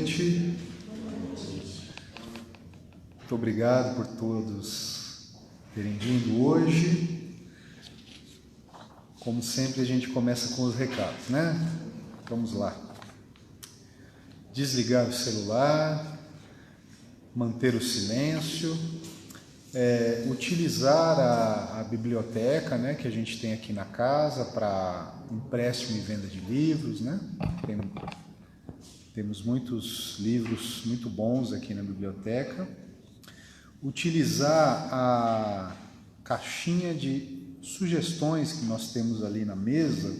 noite. Muito obrigado por todos terem vindo hoje. Como sempre, a gente começa com os recados, né? Vamos lá. Desligar o celular, manter o silêncio, utilizar a biblioteca, né, que a gente tem aqui na casa para empréstimo e venda de livros, né? Temos muitos livros muito bons aqui na biblioteca. Utilizar a caixinha de sugestões que nós temos ali na mesa,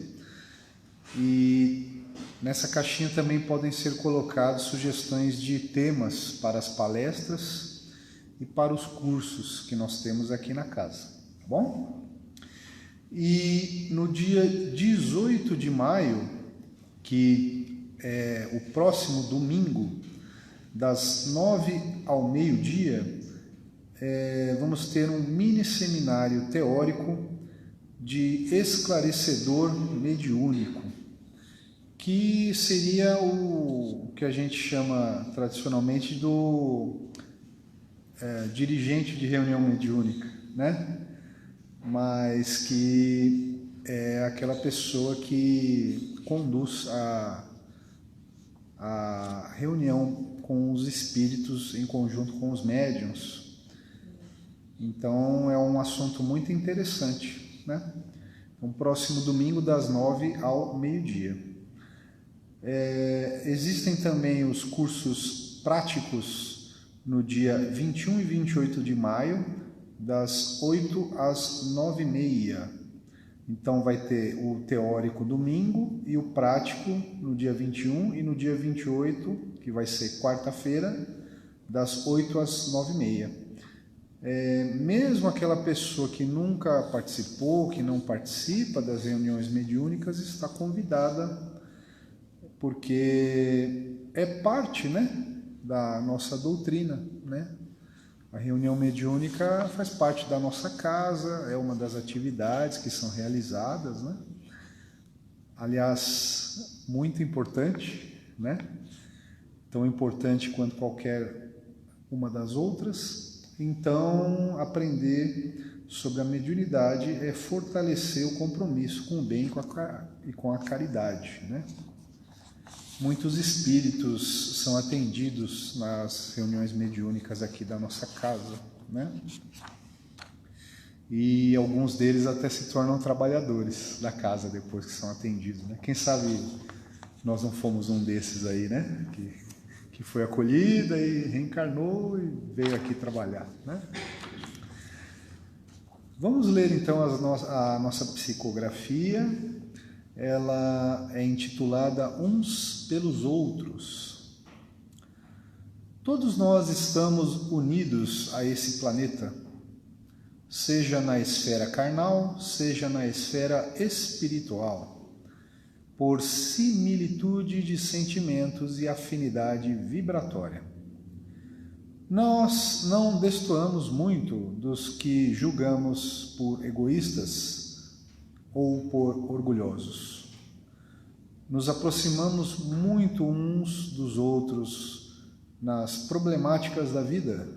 e nessa caixinha também podem ser colocadas sugestões de temas para as palestras e para os cursos que nós temos aqui na casa, tá bom? E no dia 18 de maio, que é o próximo domingo, das 9 ao meio-dia, vamos ter um mini seminário teórico de esclarecedor mediúnico, que seria o que a gente chama tradicionalmente do dirigente de reunião mediúnica, né? Mas que é aquela pessoa que conduz a reunião com os espíritos em conjunto com os médiuns. Então é um assunto muito interessante, né? Então, próximo domingo das 9 ao meio-dia. Existem também os cursos práticos no dia 21 e 28 de maio, das 8 às 9h30. Então vai ter o teórico domingo e o prático no dia 21 e no dia 28, que vai ser quarta-feira, das 8 às 9h30. Mesmo aquela pessoa que nunca participou, que não participa das reuniões mediúnicas, está convidada, porque é parte, né, da nossa doutrina, né? A reunião mediúnica faz parte da nossa casa, é uma das atividades que são realizadas, né? Aliás, muito importante, né? Tão importante quanto qualquer uma das outras. Então, aprender sobre a mediunidade é fortalecer o compromisso com o bem e com a caridade, né? Muitos espíritos são atendidos nas reuniões mediúnicas aqui da nossa casa, né? E alguns deles até se tornam trabalhadores da casa depois que são atendidos, né? Quem sabe nós não fomos um desses aí, né? Que foi acolhida e reencarnou e veio aqui trabalhar, né? Vamos ler então a nossa psicografia. Ela é intitulada Uns pelos Outros. Todos nós estamos unidos a esse planeta, seja na esfera carnal, seja na esfera espiritual, por similitude de sentimentos e afinidade vibratória. Nós não destoamos muito dos que julgamos por egoístas ou por orgulhosos. Nos aproximamos muito uns dos outros nas problemáticas da vida,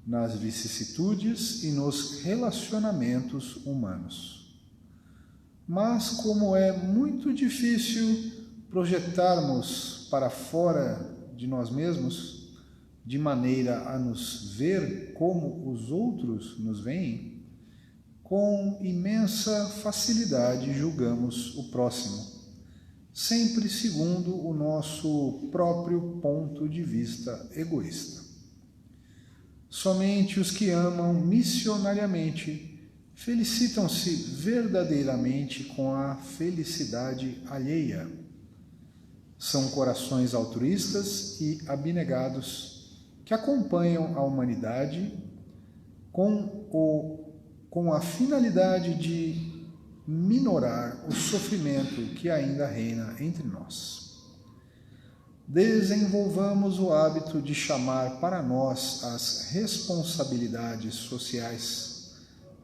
nas vicissitudes e nos relacionamentos humanos. Mas como é muito difícil projetarmos para fora de nós mesmos, de maneira a nos ver como os outros nos veem, com imensa facilidade julgamos o próximo, sempre segundo o nosso próprio ponto de vista egoísta. Somente os que amam missionariamente felicitam-se verdadeiramente com a felicidade alheia. São corações altruístas e abnegados que acompanham a humanidade com a finalidade de minorar o sofrimento que ainda reina entre nós. Desenvolvamos o hábito de chamar para nós as responsabilidades sociais,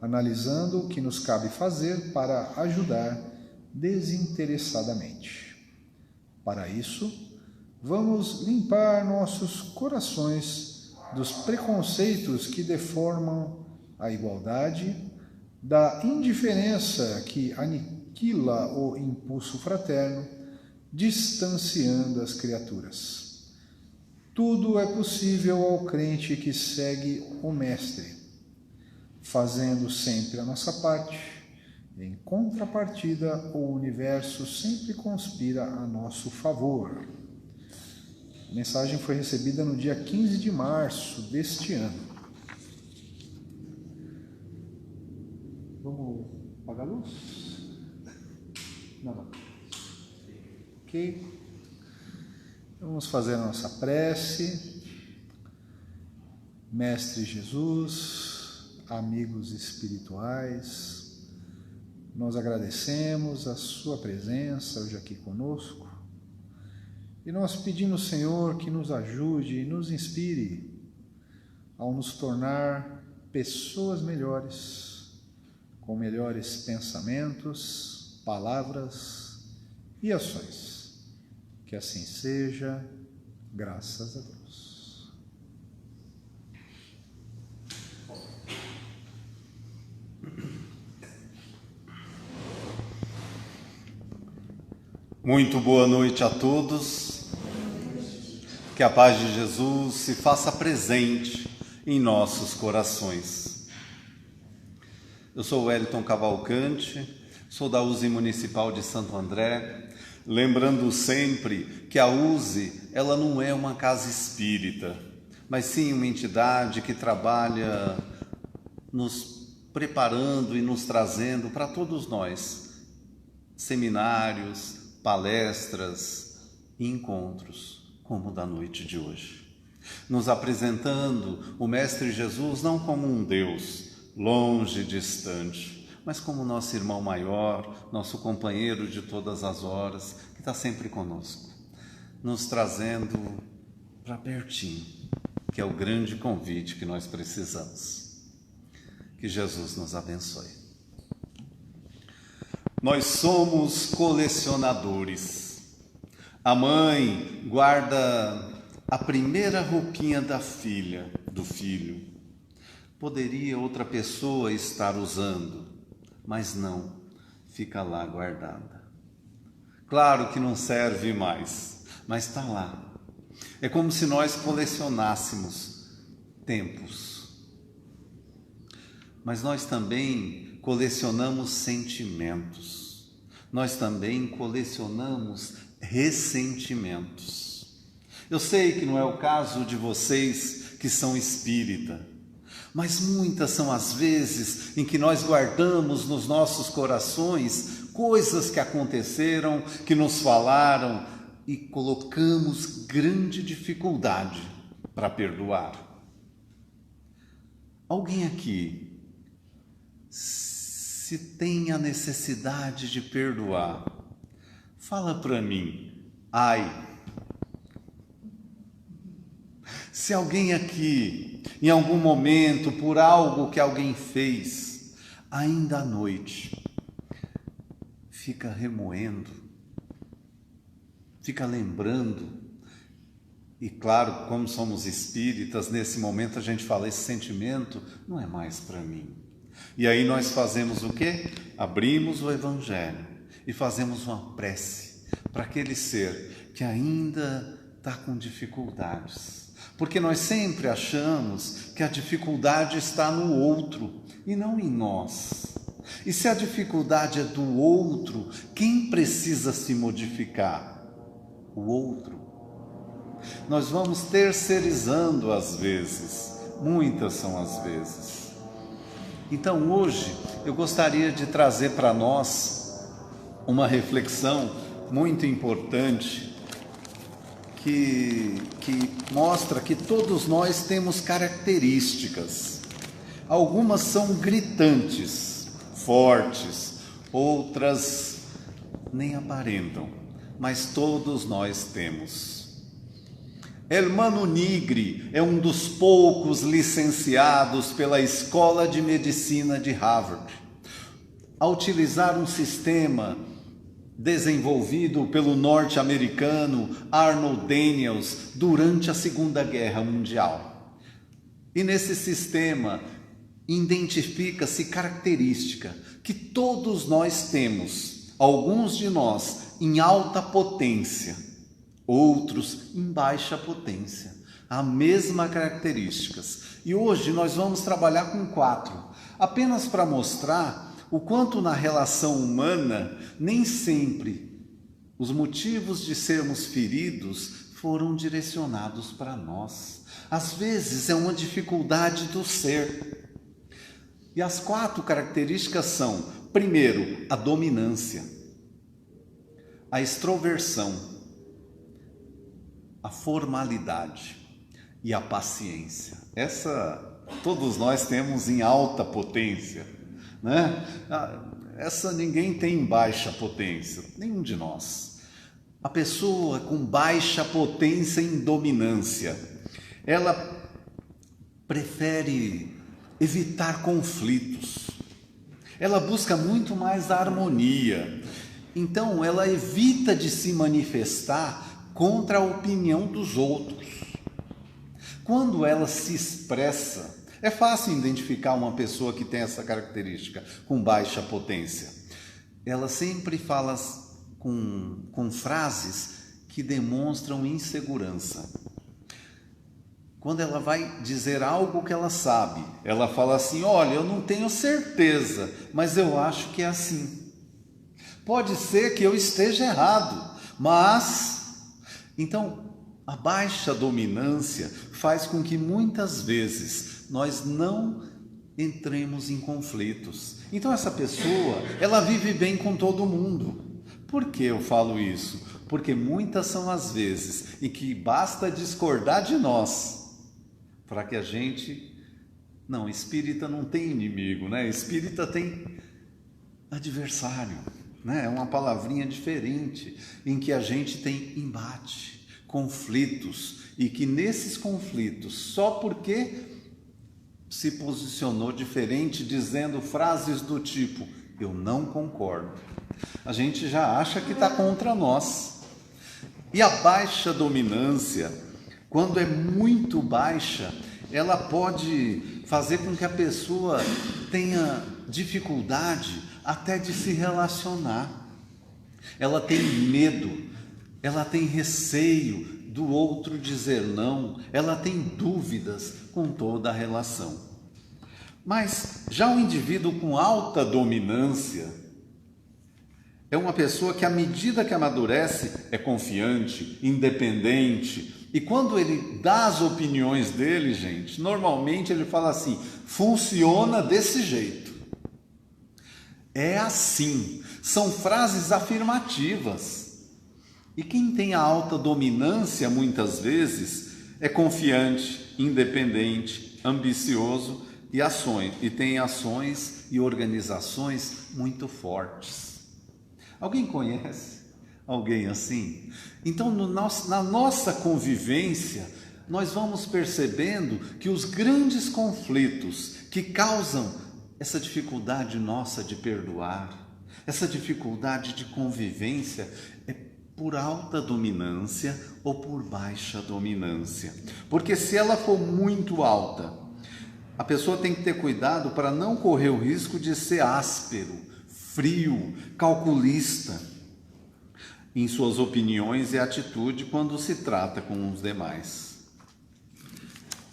analisando o que nos cabe fazer para ajudar desinteressadamente. Para isso, vamos limpar nossos corações dos preconceitos que deformam a igualdade, da indiferença que aniquila o impulso fraterno, distanciando as criaturas. Tudo é possível ao crente que segue o Mestre, fazendo sempre a nossa parte. Em contrapartida, o universo sempre conspira a nosso favor. A mensagem foi recebida no dia 15 de março deste ano. Vamos apagar a luz? Não. Ok. Vamos fazer a nossa prece. Mestre Jesus, amigos espirituais, nós agradecemos a sua presença hoje aqui conosco e nós pedimos, Senhor, que nos ajude e nos inspire ao nos tornar pessoas melhores, com melhores pensamentos, palavras e ações. Que assim seja, graças a Deus. Muito boa noite a todos. Que a paz de Jesus se faça presente em nossos corações. Eu sou o Wellington Cavalcante, sou da USE Municipal de Santo André, lembrando sempre que a USE, ela não é uma casa espírita, mas sim uma entidade que trabalha nos preparando e nos trazendo para todos nós seminários, palestras e encontros, como o da noite de hoje, nos apresentando o Mestre Jesus não como um Deus longe, distante, mas como nosso irmão maior, nosso companheiro de todas as horas, que está sempre conosco, nos trazendo para pertinho, que é o grande convite que nós precisamos. Que Jesus nos abençoe. Nós somos colecionadores. A mãe guarda a primeira roupinha da filha, do filho. Poderia outra pessoa estar usando, mas não, fica lá guardada. Claro que não serve mais, mas está lá. É como se nós colecionássemos tempos. Mas nós também colecionamos sentimentos. Nós também colecionamos ressentimentos. Eu sei que não é o caso de vocês que são espírita, mas muitas são as vezes em que nós guardamos nos nossos corações coisas que aconteceram, que nos falaram e colocamos grande dificuldade para perdoar. Alguém aqui, se tem a necessidade de perdoar, fala para mim, ai. Se alguém aqui, em algum momento, por algo que alguém fez, ainda à noite, fica remoendo, fica lembrando, e claro, como somos espíritas, nesse momento a gente fala, esse sentimento não é mais para mim. E aí nós fazemos o quê? Abrimos o Evangelho e fazemos uma prece para aquele ser que ainda está com dificuldades. Porque nós sempre achamos que a dificuldade está no outro e não em nós. E se a dificuldade é do outro, quem precisa se modificar? O outro. Nós vamos terceirizando às vezes, muitas são as vezes. Então hoje eu gostaria de trazer para nós uma reflexão muito importante que mostra que todos nós temos características. Algumas são gritantes, fortes, outras nem aparentam, mas todos nós temos. Hermano Nigri é um dos poucos licenciados pela Escola de Medicina de Harvard a utilizar um sistema desenvolvido pelo norte-americano Arnold Daniels durante a Segunda Guerra Mundial. E nesse sistema identifica-se característica que todos nós temos, alguns de nós em alta potência, outros em baixa potência, a mesma características. E hoje nós vamos trabalhar com 4, apenas para mostrar o quanto na relação humana nem sempre os motivos de sermos feridos foram direcionados para nós. Às vezes é uma dificuldade do ser. E as 4 características são, primeiro, a dominância, a extroversão, a formalidade e a paciência. Essa todos nós temos em alta potência, né? Essa ninguém tem em baixa potência, nenhum de nós. A pessoa com baixa potência em dominância, ela prefere evitar conflitos, ela busca muito mais a harmonia, então ela evita de se manifestar contra a opinião dos outros. Quando ela se expressa, é fácil identificar uma pessoa que tem essa característica, com baixa potência. Ela sempre fala com frases que demonstram insegurança. Quando ela vai dizer algo que ela sabe, ela fala assim: olha, eu não tenho certeza, mas eu acho que é assim. Pode ser que eu esteja errado, mas... Então, a baixa dominância faz com que muitas vezes nós não entremos em conflitos. Então essa pessoa, ela vive bem com todo mundo. Por que eu falo isso? Porque muitas são as vezes em que basta discordar de nós para que a gente... Não, espírita não tem inimigo, né? Espírita tem adversário, né? É uma palavrinha diferente, em que a gente tem embate, conflitos, e que nesses conflitos, só porque se posicionou diferente, dizendo frases do tipo: eu não concordo, a gente já acha que está contra nós. E a baixa dominância, quando é muito baixa, ela pode fazer com que a pessoa tenha dificuldade até de se relacionar. Ela tem medo, ela tem receio do outro dizer não, ela tem dúvidas com toda a relação. Mas já um indivíduo com alta dominância é uma pessoa que, à medida que amadurece, é confiante, independente. E quando ele dá as opiniões dele, gente, normalmente ele fala assim: funciona desse jeito. É assim. São frases afirmativas. E quem tem a alta dominância, muitas vezes, é confiante, independente, ambicioso e tem ações e organizações muito fortes. Alguém conhece alguém assim? Então, na nossa convivência, nós vamos percebendo que os grandes conflitos que causam essa dificuldade nossa de perdoar, essa dificuldade de convivência, é por alta dominância ou por baixa dominância. Porque se ela for muito alta, a pessoa tem que ter cuidado para não correr o risco de ser áspero, frio, calculista em suas opiniões e atitude quando se trata com os demais.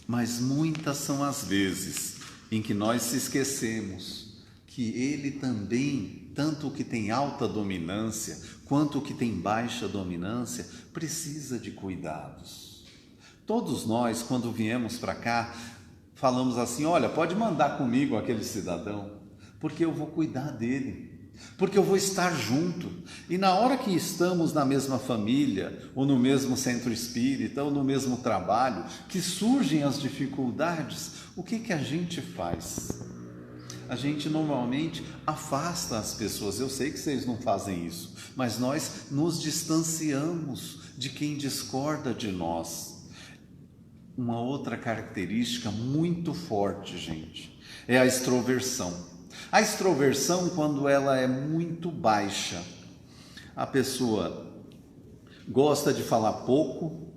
Mas muitas são as vezes em que nós se esquecemos que ele também, tanto o que tem alta dominância quanto o que tem baixa dominância, precisa de cuidados. Todos nós, quando viemos para cá, falamos assim: olha, pode mandar comigo aquele cidadão, porque eu vou cuidar dele, porque eu vou estar junto. E na hora que estamos na mesma família, ou no mesmo centro espírita, ou no mesmo trabalho, que surgem as dificuldades, o que a gente faz? A gente normalmente afasta as pessoas. Eu sei que vocês não fazem isso, mas nós nos distanciamos de quem discorda de nós. Uma outra característica muito forte, gente, é a extroversão. A extroversão, quando ela é muito baixa, A pessoa gosta de falar pouco,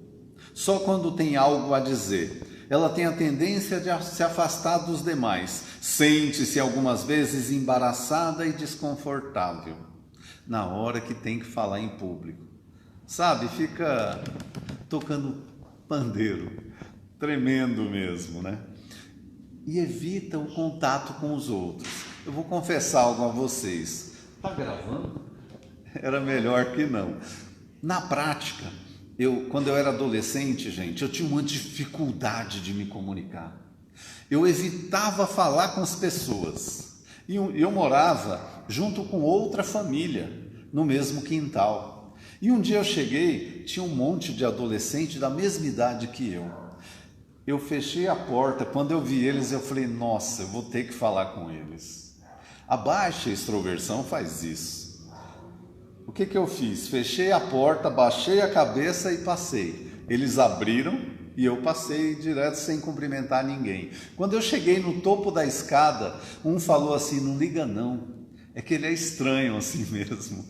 só quando tem algo a dizer. Ela tem a tendência de se afastar dos demais. Sente-se algumas vezes embaraçada e desconfortável na hora que tem que falar em público. Sabe, fica tocando pandeiro, tremendo mesmo, né? E evita o contato com os outros. Eu vou confessar algo a vocês. Tá gravando? Era melhor que não. Na prática, quando eu era adolescente, gente, eu tinha uma dificuldade de me comunicar. Eu evitava falar com as pessoas. E eu morava junto com outra família, no mesmo quintal. E um dia eu cheguei, tinha um monte de adolescente da mesma idade que eu. Eu fechei a porta, quando eu vi eles, eu falei, nossa, eu vou ter que falar com eles. A baixa extroversão faz isso. O que eu fiz? Fechei a porta, baixei a cabeça e passei. Eles abriram e eu passei direto sem cumprimentar ninguém. Quando eu cheguei no topo da escada, um falou assim, não liga não, é que ele é estranho assim mesmo.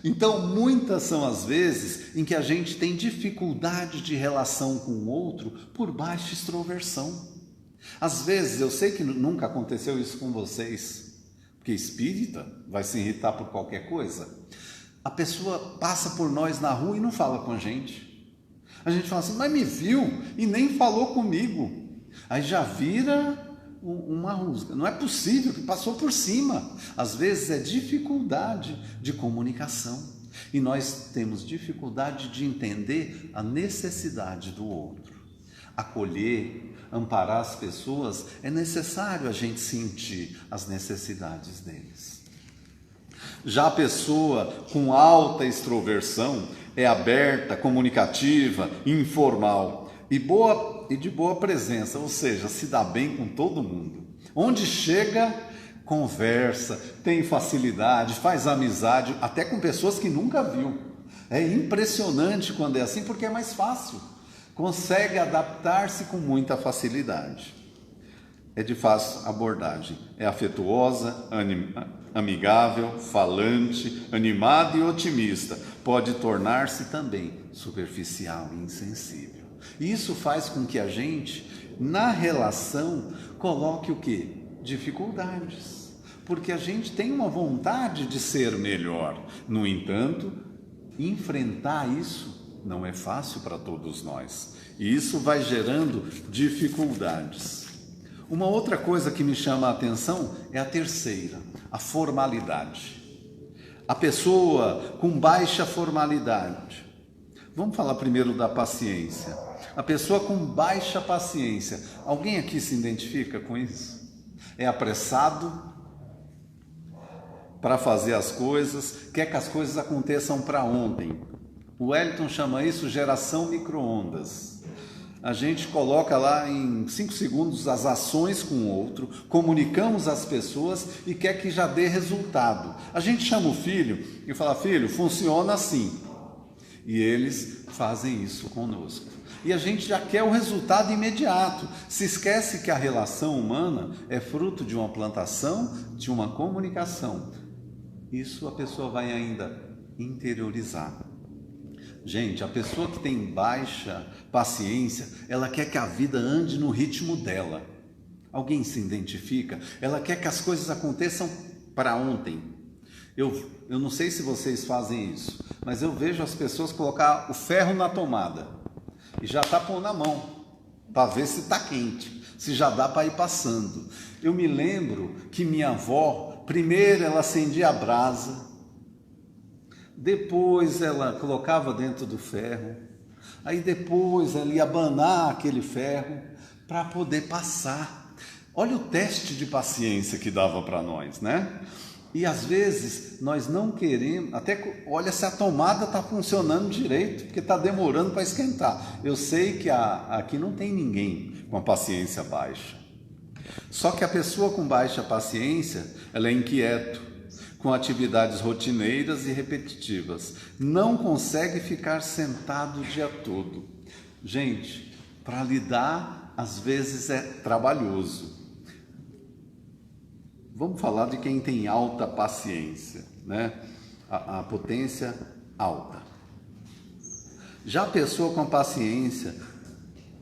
Então, muitas são as vezes em que a gente tem dificuldade de relação com o outro por baixa extroversão. Às vezes, eu sei que nunca aconteceu isso com vocês, porque espírita vai se irritar por qualquer coisa. A pessoa passa por nós na rua e não fala com a gente. A gente fala assim, mas me viu e nem falou comigo. Aí já vira uma rusga. Não é possível que passou por cima. Às vezes é dificuldade de comunicação. E nós temos dificuldade de entender a necessidade do outro. Acolher, amparar as pessoas, é necessário a gente sentir as necessidades deles. Já a pessoa com alta extroversão é aberta, comunicativa, informal e de boa presença, ou seja, se dá bem com todo mundo. Onde chega, conversa, tem facilidade, faz amizade, até com pessoas que nunca viu. É impressionante quando é assim, porque é mais fácil. Consegue adaptar-se com muita facilidade. É de fácil abordagem, é afetuosa, amigável, falante, animada e otimista. Pode tornar-se também superficial e insensível. Isso faz com que a gente, na relação, coloque o quê? Dificuldades. Porque a gente tem uma vontade de ser melhor. No entanto, enfrentar isso não é fácil para todos nós. E isso vai gerando dificuldades. Uma outra coisa que me chama a atenção é a terceira, a formalidade. A pessoa com baixa formalidade. Vamos falar primeiro da paciência. A pessoa com baixa paciência. Alguém aqui se identifica com isso? É apressado para fazer as coisas, quer que as coisas aconteçam para ontem. O Wellington chama isso geração micro-ondas. A gente coloca lá em 5 segundos as ações com o outro, comunicamos às pessoas e quer que já dê resultado. A gente chama o filho e fala, filho, funciona assim. E eles fazem isso conosco. E a gente já quer o resultado imediato. Se esquece que a relação humana é fruto de uma plantação, de uma comunicação. Isso a pessoa vai ainda interiorizar. Gente, a pessoa que tem baixa paciência, ela quer que a vida ande no ritmo dela. Alguém se identifica? Ela quer que as coisas aconteçam para ontem. Eu não sei se vocês fazem isso, mas eu vejo as pessoas colocar o ferro na tomada e já está pondo na mão para ver se está quente, se já dá para ir passando. Eu me lembro que minha avó, primeiro ela acendia a brasa, depois ela colocava dentro do ferro, aí depois ela ia abanar aquele ferro para poder passar. Olha o teste de paciência que dava para nós, né? E às vezes nós não queremos, até olha se a tomada está funcionando direito, porque está demorando para esquentar. Eu sei que aqui não tem ninguém com a paciência baixa. Só que a pessoa com baixa paciência, ela é inquieta, com atividades rotineiras e repetitivas. Não consegue ficar sentado o dia todo. Gente, para lidar, às vezes é trabalhoso. Vamos falar de quem tem alta paciência, né? a potência alta. Já a pessoa com paciência,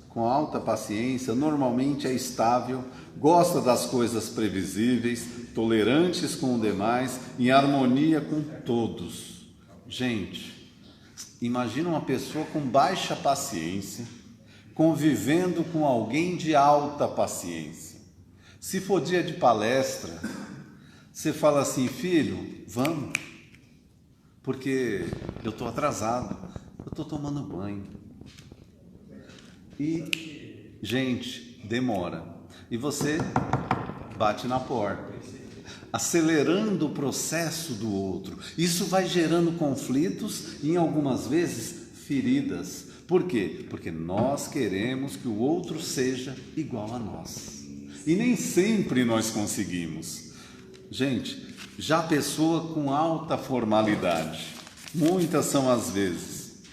com alta paciência, normalmente é estável, gosta das coisas previsíveis, tolerantes com o demais, em harmonia com todos. Gente, imagina uma pessoa com baixa paciência, convivendo com alguém de alta paciência. Se for dia de palestra, você fala assim: filho, vamos, porque eu estou atrasado, eu estou tomando banho. E, gente, demora. E você bate na porta, acelerando o processo do outro. Isso vai gerando conflitos e, em algumas vezes, feridas. Por quê? Porque nós queremos que o outro seja igual a nós. E nem sempre nós conseguimos. Gente, já a pessoa com alta formalidade, muitas são as vezes.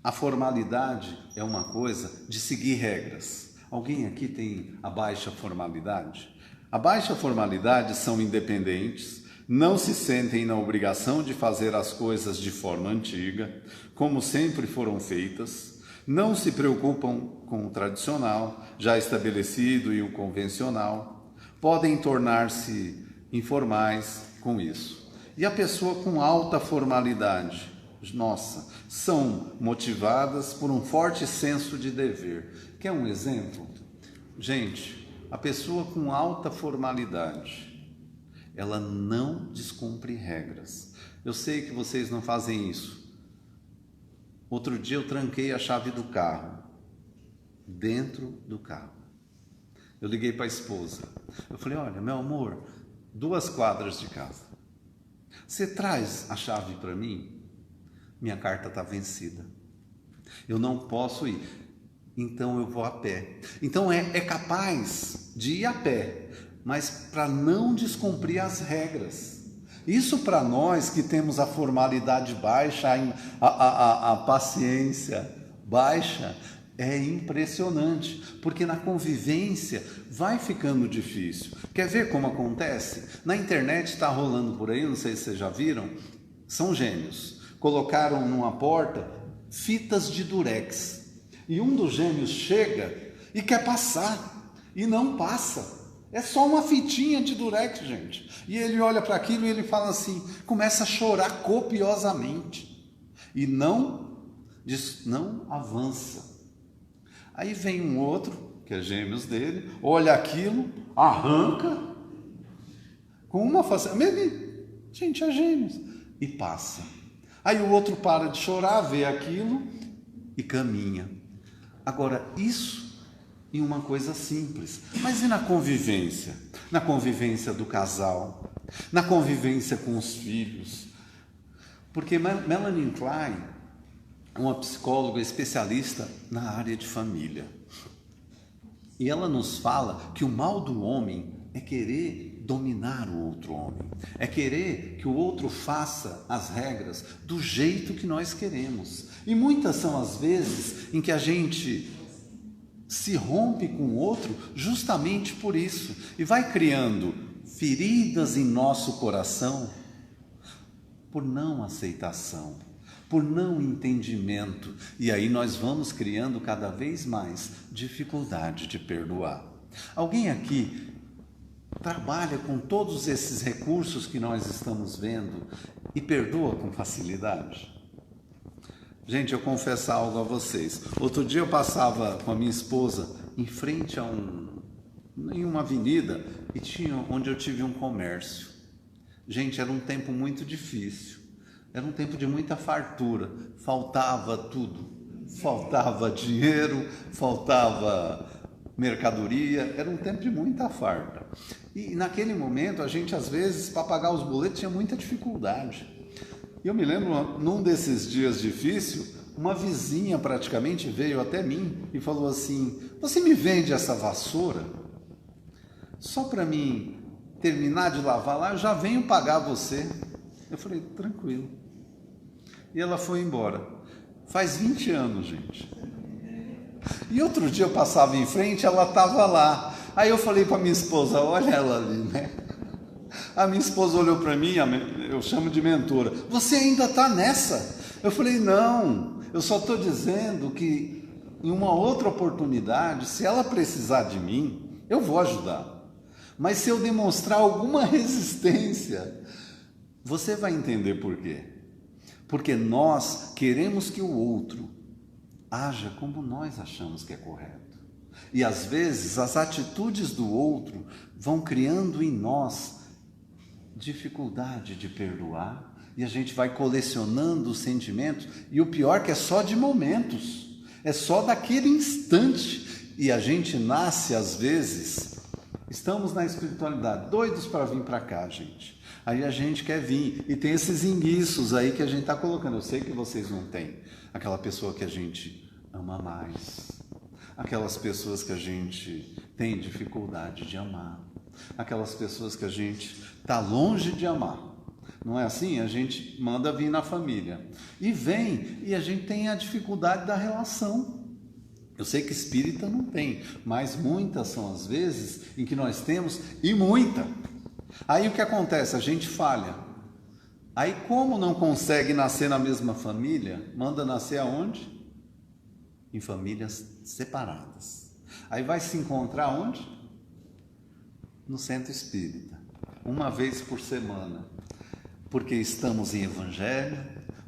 A formalidade é uma coisa de seguir regras. Alguém aqui tem a baixa formalidade? A baixa formalidade são independentes, não se sentem na obrigação de fazer as coisas de forma antiga, como sempre foram feitas, não se preocupam com o tradicional, já estabelecido, e o convencional, podem tornar-se informais com isso. E a pessoa com alta formalidade, nossa, são motivadas por um forte senso de dever. Quer um exemplo? Gente, a pessoa com alta formalidade, ela não descumpre regras. Eu sei que vocês não fazem isso. Outro dia eu tranquei a chave do carro, dentro do carro. Eu liguei para a esposa. Eu falei: olha, meu amor, 2 quadras de casa. Você traz a chave para mim? Minha carta está vencida. Eu não posso ir. Então eu vou a pé. Então é capaz de ir a pé, mas para não descumprir as regras. Isso para nós que temos a formalidade baixa, a paciência baixa, é impressionante, porque na convivência vai ficando difícil. Quer ver como acontece? Na internet está rolando por aí, não sei se vocês já viram, são gêmeos. Colocaram numa porta fitas de durex. E um dos gêmeos chega e quer passar, e não passa. É só uma fitinha de durex, gente. E ele olha para aquilo e ele fala assim, começa a chorar copiosamente. E não avança. Aí vem um outro, que é gêmeos dele, olha aquilo, arranca, com uma facilidade. Gente, é gêmeos. E passa. Aí o outro para de chorar, vê aquilo e caminha. Agora, isso em uma coisa simples. Mas e na convivência? Na convivência do casal? Na convivência com os filhos? Porque Melanie Klein, uma psicóloga especialista na área de família, e ela nos fala que o mal do homem é querer dominar o outro homem, é querer que o outro faça as regras do jeito que nós queremos. E muitas são as vezes em que a gente se rompe com o outro justamente por isso, e vai criando feridas em nosso coração por não aceitação, por não entendimento, e aí nós vamos criando cada vez mais dificuldade de perdoar. Alguém aqui trabalha com todos esses recursos que nós estamos vendo e perdoa com facilidade? Gente, eu confesso algo a vocês. Outro dia eu passava com a minha esposa em frente em uma avenida e tinha onde eu tive um comércio. Gente, era um tempo muito difícil. Era um tempo de muita fartura. Faltava tudo. Faltava dinheiro, faltava mercadoria. Era um tempo de muita farta. E naquele momento a gente, às vezes, para pagar os boletos, tinha muita dificuldade. E eu me lembro, num desses dias difíceis, uma vizinha praticamente veio até mim e falou assim: você me vende essa vassoura? Só para mim terminar de lavar lá, eu já venho pagar você. Eu falei: tranquilo. E ela foi embora. Faz 20 anos, gente. E outro dia eu passava em frente, ela estava lá. Aí eu falei para minha esposa: olha ela ali, né? A minha esposa olhou para mim, eu chamo de mentora, você ainda está nessa? Eu falei, não, eu só estou dizendo que em uma outra oportunidade, se ela precisar de mim, eu vou ajudar. Mas se eu demonstrar alguma resistência, você vai entender por quê. Porque nós queremos que o outro haja como nós achamos que é correto. E às vezes as atitudes do outro vão criando em nós dificuldade de perdoar, e a gente vai colecionando os sentimentos, e o pior que é só de momentos, é só daquele instante, e a gente nasce às vezes, estamos na espiritualidade, doidos para vir para cá, gente. Aí a gente quer vir, e tem esses enguiços aí que a gente está colocando, eu sei que vocês não têm, aquela pessoa que a gente ama mais, aquelas pessoas que a gente tem dificuldade de amar, aquelas pessoas que a gente está longe de amar. Não é assim? A gente manda vir na família. E vem, e a gente tem a dificuldade da relação. Eu sei que espírita não tem, mas muitas são as vezes em que nós temos, e muita. Aí o que acontece? A gente falha. Aí como não consegue nascer na mesma família, manda nascer aonde? Em famílias separadas. Aí vai se encontrar onde? No centro espírita, uma vez por semana, porque estamos em evangelho,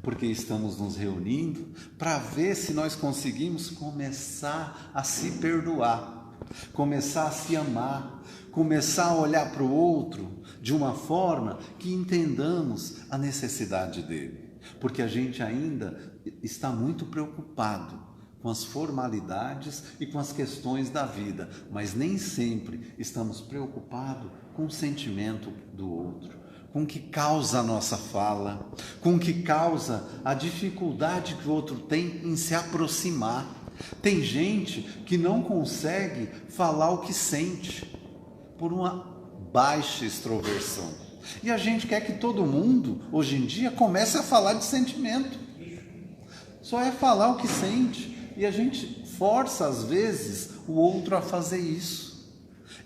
porque estamos nos reunindo, para ver se nós conseguimos começar a se perdoar, começar a se amar, começar a olhar para o outro de uma forma que entendamos a necessidade dele, porque a gente ainda está muito preocupado com as formalidades e com as questões da vida, mas nem sempre estamos preocupados com o sentimento do outro, com o que causa a nossa fala, com o que causa a dificuldade que o outro tem em se aproximar. Tem gente que não consegue falar o que sente por uma baixa extroversão. E a gente quer que todo mundo, hoje em dia, comece a falar de sentimento. Só é falar o que sente. E a gente força, às vezes, o outro a fazer isso.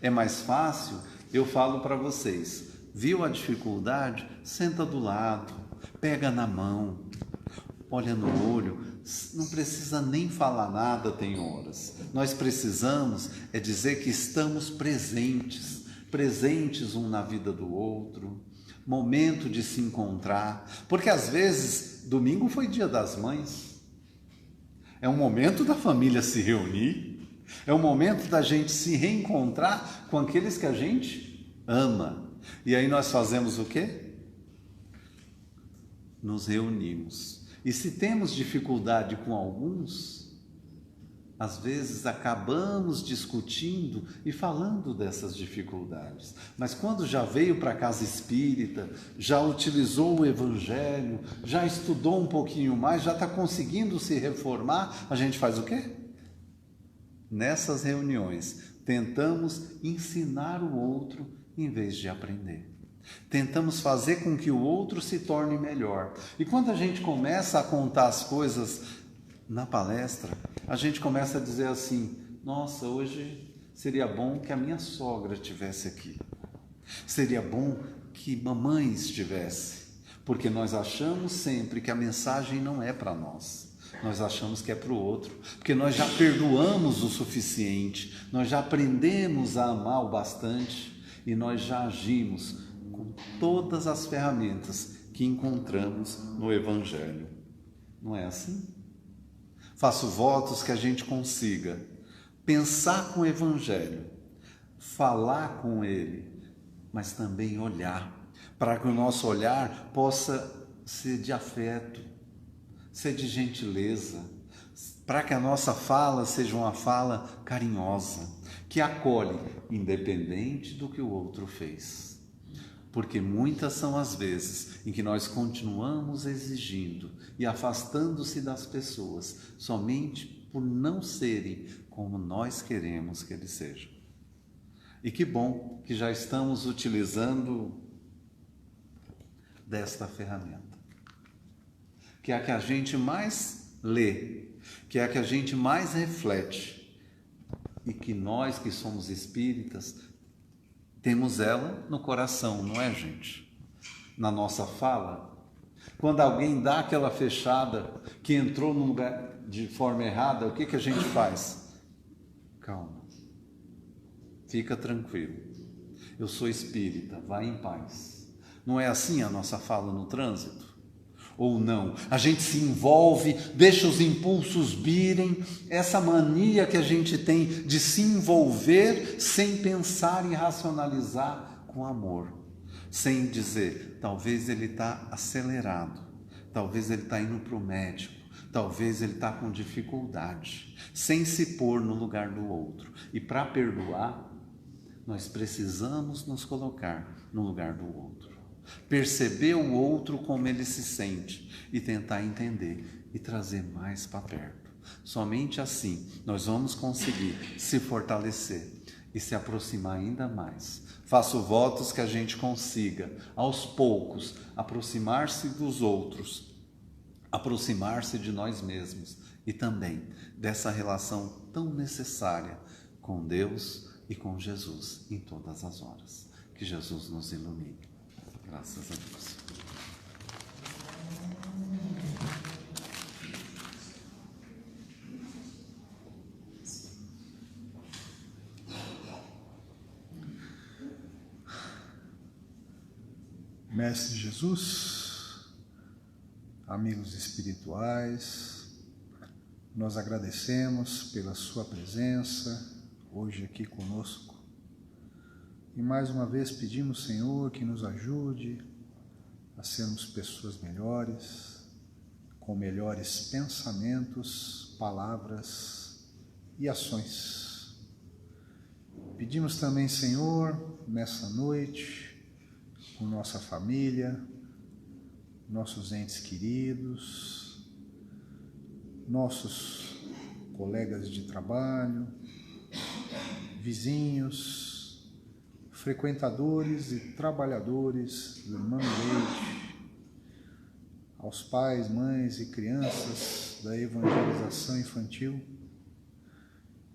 É mais fácil, eu falo para vocês, viu a dificuldade? Senta do lado, pega na mão, olha no olho, não precisa nem falar nada, tem horas. Nós precisamos é dizer que estamos presentes, presentes um na vida do outro, momento de se encontrar, porque às vezes, domingo foi Dia das Mães, é um momento da família se reunir, é um momento da gente se reencontrar com aqueles que a gente ama. E aí nós fazemos o quê? Nos reunimos. E se temos dificuldade com alguns, às vezes acabamos discutindo e falando dessas dificuldades. Mas quando já veio para a casa espírita, já utilizou o evangelho, já estudou um pouquinho mais, já está conseguindo se reformar, a gente faz o quê? Nessas reuniões, tentamos ensinar o outro em vez de aprender. Tentamos fazer com que o outro se torne melhor. E quando a gente começa a contar as coisas na palestra, a gente começa a dizer assim: nossa, hoje seria bom que a minha sogra estivesse aqui. Seria bom que mamãe estivesse. Porque nós achamos sempre que a mensagem não é para nós. Nós achamos que é para o outro. Porque nós já perdoamos o suficiente. Nós já aprendemos a amar o bastante. E nós já agimos com todas as ferramentas que encontramos no Evangelho. Não é assim? Faço votos que a gente consiga pensar com o Evangelho, falar com ele, mas também olhar, para que o nosso olhar possa ser de afeto, ser de gentileza, para que a nossa fala seja uma fala carinhosa, que acolhe, independente do que o outro fez. Porque muitas são as vezes em que nós continuamos exigindo e afastando-se das pessoas somente por não serem como nós queremos que eles sejam. E que bom que já estamos utilizando desta ferramenta, que é a que a gente mais lê, que é a que a gente mais reflete, e que nós que somos espíritas Temos ela no coração, não é, gente? Na nossa fala. Quando alguém dá aquela fechada que entrou num lugar de forma errada, o que a gente faz? Calma. Fica tranquilo. Eu sou espírita, vai em paz. Não é assim a nossa fala no trânsito? Ou não? A gente se envolve, deixa os impulsos virem, essa mania que a gente tem de se envolver sem pensar e racionalizar com amor. Sem dizer, talvez ele está acelerado, talvez ele está indo para o médico, talvez ele está com dificuldade, sem se pôr no lugar do outro. E para perdoar, nós precisamos nos colocar no lugar do outro. Perceber o outro como ele se sente e tentar entender e trazer mais para perto. Somente assim nós vamos conseguir se fortalecer e se aproximar ainda mais. Faço votos que a gente consiga, aos poucos, aproximar-se dos outros, aproximar-se de nós mesmos e também dessa relação tão necessária com Deus e com Jesus em todas as horas. Que Jesus nos ilumine. Graças a Deus. Mestre Jesus, amigos espirituais, nós agradecemos pela sua presença hoje aqui conosco. E mais uma vez pedimos, Senhor, que nos ajude a sermos pessoas melhores, com melhores pensamentos, palavras e ações. Pedimos também, Senhor, nessa noite, com nossa família, nossos entes queridos, nossos colegas de trabalho, vizinhos, frequentadores e trabalhadores do Irmão Leite, aos pais, mães e crianças da evangelização infantil.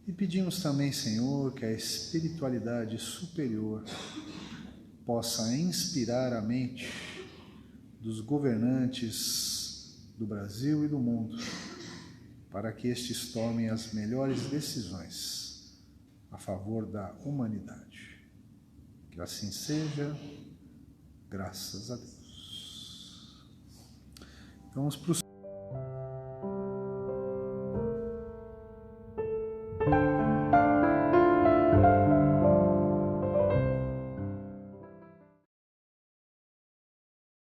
E pedimos também, Senhor, que a espiritualidade superior possa inspirar a mente dos governantes do Brasil e do mundo, para que estes tomem as melhores decisões a favor da humanidade. Que assim seja, graças a Deus. Vamos para o